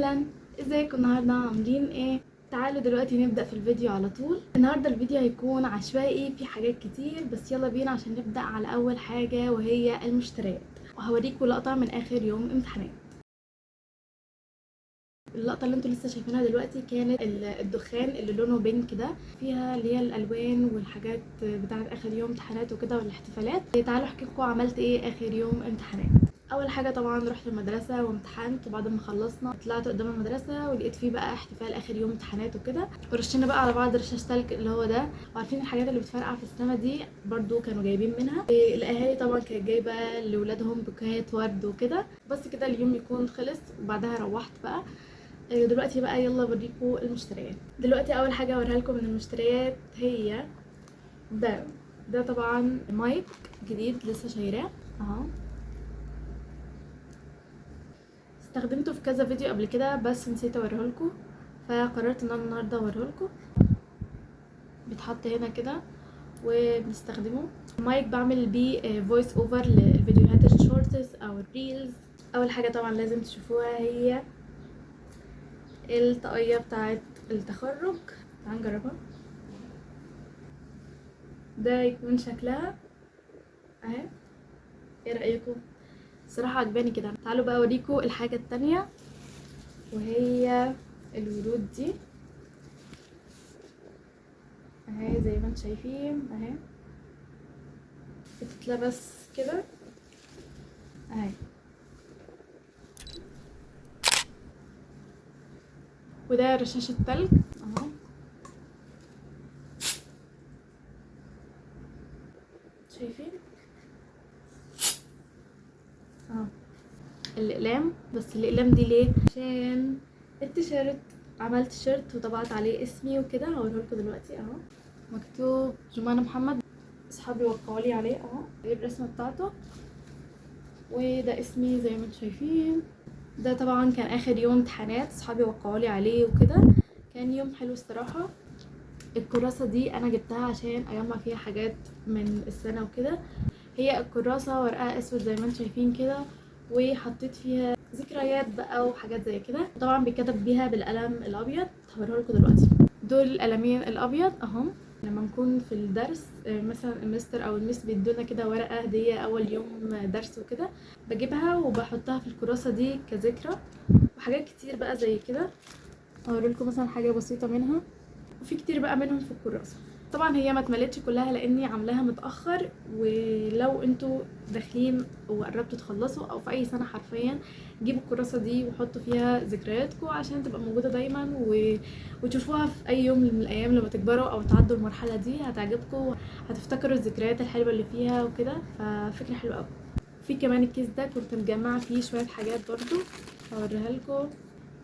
اهلا، ازيكم؟ النهارده عاملين ايه؟ تعالوا دلوقتي نبدأ في الفيديو على طول. النهارده الفيديو هيكون عشوائي في حاجات كتير، بس يلا بينا عشان نبدأ على اول حاجة وهي المشتريات، وهوريكم لقطة من اخر يوم امتحانات. اللقطة اللي انتوا لسه شايفينها دلوقتي كانت الدخان اللي لونه بينك ده، فيها اللي هي الالوان والحاجات بتاعت اخر يوم امتحانات وكده والاحتفالات. تعالوا احكي لكم عملت ايه اخر يوم امتحانات. اول حاجه طبعا رحت المدرسه وامتحنت، وبعد ما خلصنا طلعت قدام المدرسه ولقيت فيه بقى احتفال اخر يوم امتحانات وكده، ورشينا بقى على بعض رشاش تلج اللي هو ده. وعارفين الحاجات اللي بتفرقع في السما دي برضو كانوا جايبين منها. الاهالي طبعا كانت جايبه لاولادهم بوكيهات ورد وكده. بس كده اليوم يكون خلص وبعدها روحت بقى. دلوقتي بقى يلا اوريكم المشتريات. دلوقتي اول حاجه اوريها لكم من المشتريات هي ده طبعا مايك جديد لسه شايراه اهو. استخدمته في كذا فيديو قبل كده بس نسيت اوريهولكوا، فقررت ان انا النهارده اوريهولكوا. بيتحط هنا كده وبنستخدمه. المايك بعمل بيه فويس اوفر للفيديوهات الشورتس او الريلز. اول حاجه طبعا لازم تشوفوها هي الطاقيه بتاعه التخرج. تعالوا نجربها. ده يكون شكلها اهي. ايه رايكم؟ الصراحه عجباني كده. تعالوا بقى اوريكم الحاجه التانية وهي الورود دي اهي، زي ما انتم شايفين اهي، بتتلبس كده اهي. وده رشاش التلج اهو، شايفين اهو. الاقلام، بس الاقلام دي ليه؟ عشان التيشيرت. عملت شيرت وطبعت عليه اسمي وكده، هوريهولكوا دلوقتي اهو. مكتوب جمانة محمد، اصحابي وقعولي عليه اهو، دي الرسمه بتاعته، وده اسمي زي ما انتم شايفين. ده طبعا كان اخر يوم امتحانات، اصحابي وقعولي عليه وكده، كان يوم حلو الصراحه. الكراسه دي انا جبتها عشان اجمع فيها حاجات من السنه وكده. هي الكراسه ورقها اسود زي ما انتم شايفين كده، وحطيت فيها ذكريات بقى وحاجات زي كده. طبعا بيتكتب بيها بالقلم الابيض، هوريهولكوا دلوقتي. دول القلمين الابيض اهم. لما نكون في الدرس مثلا المستر او المس بيدونا كده ورقه هديه اول يوم درس وكده، بجيبها وبحطها في الكراسه دي كذكرى. وحاجات كتير بقى زي كده، هوريلكم مثلا حاجه بسيطه منها، وفي كتير بقى منهم في الكراسه. طبعا هي ما اتملتش كلها لاني عاملاها متاخر، ولو انتوا داخلين وقربتوا تخلصوا او في اي سنه حرفيا، جيبوا الكراسه دي وحطوا فيها ذكرياتكم عشان تبقى موجوده دايما وتشوفوها في اي يوم من الايام لما تكبروا او تعدوا المرحله دي، هتعجبكم، هتفتكروا الذكريات الحلوه اللي فيها وكده، ففكره حلوه قوي. في كمان الكيس ده كنت مجمعه فيه شويه حاجات برضو، هوريها لكم.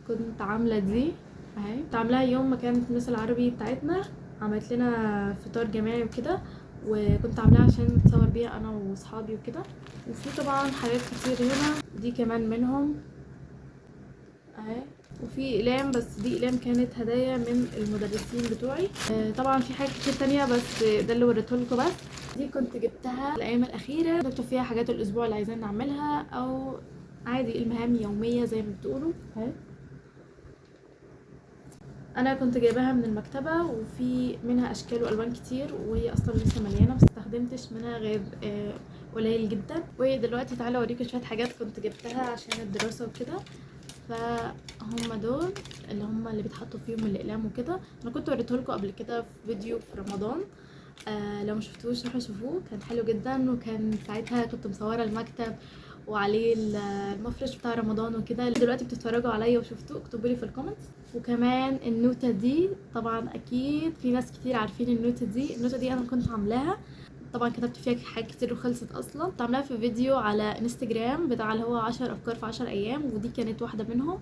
كنت عامله دي اهي، كنت عاملاها يوم ما كانت مس العربي بتاعتنا عملت لنا فطار جماعي وكده، وكنت عاملاها عشان نتصور بيها انا واصحابي وكده. وفي طبعا حاجات كتير هنا، دي كمان منهم اهي. وفي اقلام، بس دي اقلام كانت هدايا من المدرسين بتوعي. طبعا في حاجات كتير تانية بس ده اللي وريتهولكوا بس. دي كنت جبتها الايام الاخيره، بكتب فيها حاجات الاسبوع اللي عايزين نعملها او عادي المهام يوميه زي ما بتقولوا اهي. انا كنت جايباها من المكتبه وفي منها اشكال والوان كتير، وهي اصلا لسه مليانه، ما استخدمتش منها غير قليل جدا. ودلوقتي تعالى اوريكم شويه حاجات كنت جبتها عشان الدراسه وكده. فهم دول اللي بيتحطوا فيهم الاقلام وكده. انا كنت وريتهولكوا قبل كده في فيديو في رمضان، لو ما شفتوش روحوا شوفوه، كان حلو جدا. وكان ساعتها كنت مصوره المكتب وعليه المفرش بتاع رمضان وكده. دلوقتي بتتفرجوا عليا وشفتوه اكتبوا لي في الكومنتس. وكمان النوتة دي طبعا اكيد في ناس كتير عارفين النوتة دي انا كنت عاملاها. طبعا كتبت فيها حاجات كتير وخلصت اصلا. كنت عاملاها في فيديو على انستجرام بتاع اللي هو 10 افكار في 10 ايام، ودي كانت واحده منهم.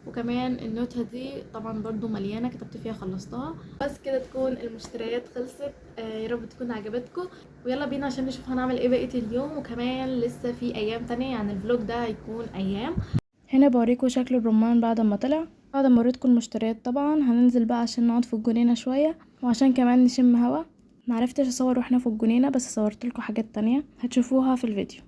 وكمان النوتة دي طبعا برضو مليانة، كتبت فيها خلصتها. بس كده تكون المشتريات خلصت. يا رب تكون عجبتكم، ويلا بينا عشان نشوف هنعمل ايه بقية اليوم. وكمان لسه في ايام تانية، يعني الفلوج ده هيكون ايام. هنا بوريكم شكل الرمان بعد ما طلع. بعد ما وريتكم المشتريات طبعا هننزل بقى عشان نقعد في الجنينة شوية، وعشان كمان نشم هوا. معرفتش اصور واحنا في الجنينة، بس صورت لكم حاجات تانية هتشوفوها في الفيديو.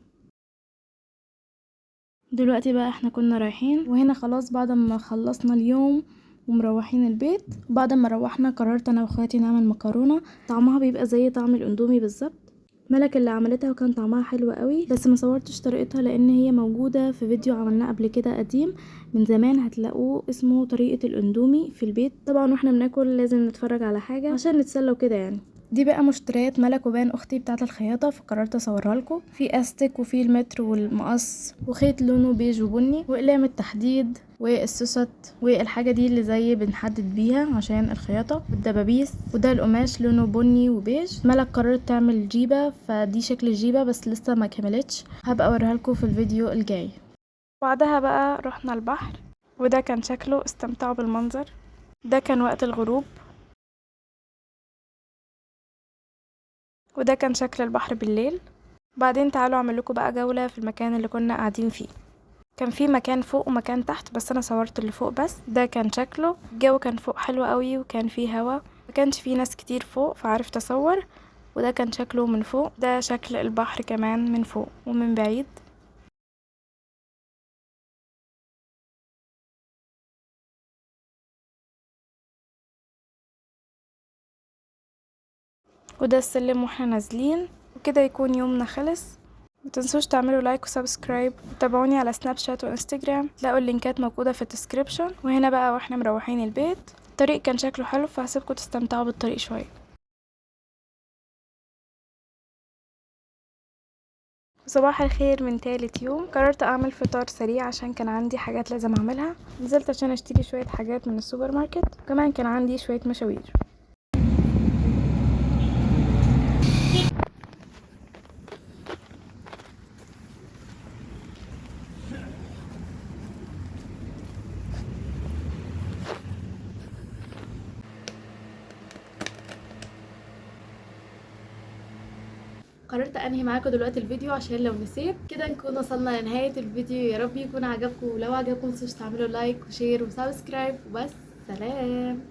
دلوقتي بقى احنا كنا رايحين، وهنا خلاص بعد ما خلصنا اليوم ومروحين البيت. بعد ما روحنا قررت انا واخواتي نعمل مكرونه، طعمها بيبقى زي طعم الاندومي بالظبط. ملك اللي عملتها وكان طعمها حلو قوي، بس ما صورتش طريقتها لان هي موجوده في فيديو عملناه قبل كده قديم من زمان، هتلاقوه اسمه طريقه الاندومي في البيت. طبعا واحنا بناكل لازم نتفرج على حاجه عشان نتسلى وكده يعني. دي بقى مشتريات ملك وبان اختي بتاعه الخياطه، فقررت اصورها لكم. في استك وفي المتر والمقص وخيط لونه بيج وبني واقلام التحديد والسوست والحاجه دي اللي زي بنحدد بيها عشان الخياطه والدبابيس. وده القماش لونه بني وبيج. ملك قررت تعمل جيبه، فدي شكل الجيبه بس لسه ما كملتش، هبقى اوريها لكم في الفيديو الجاي. بعدها بقى رحنا البحر، وده كان شكله. استمتعوا بالمنظر. ده كان وقت الغروب، وده كان شكل البحر بالليل. بعدين تعالوا اعمل لكم بقى جولة في المكان اللي كنا قاعدين فيه. كان في مكان فوق ومكان تحت، بس انا صورت اللي فوق بس. ده كان شكله. الجو كان فوق حلو قوي وكان فيه هوا، ما كانش فيه ناس كتير فوق فعرفت اصور. وده كان شكله من فوق. ده شكل البحر كمان من فوق ومن بعيد. وده وده السلم واحنا نازلين. وكده يكون يومنا خلص. متنسوش تعملوا لايك وسبسكرايب، وتابعوني على سناب شات وانستجرام، تلاقوا اللينكات موجودة في الديسكريبشن. وهنا بقى واحنا مروحين البيت، الطريق كان شكله حلو فهسيبكم تستمتعوا بالطريق شوية. صباح الخير من تالت يوم. قررت اعمل فطار سريع عشان كان عندي حاجات لازم اعملها. نزلت عشان اشتري شوية حاجات من السوبر ماركت، وكمان كان عندي شوية مشاوير. قررت انهي معاكم دلوقتي الفيديو عشان لو نسيت. كده نكون وصلنا لنهاية الفيديو، يا رب يكون عجبكم، ولو عجبكم متنسوش تعملوا لايك وشير وسبسكرايب وبس. سلام.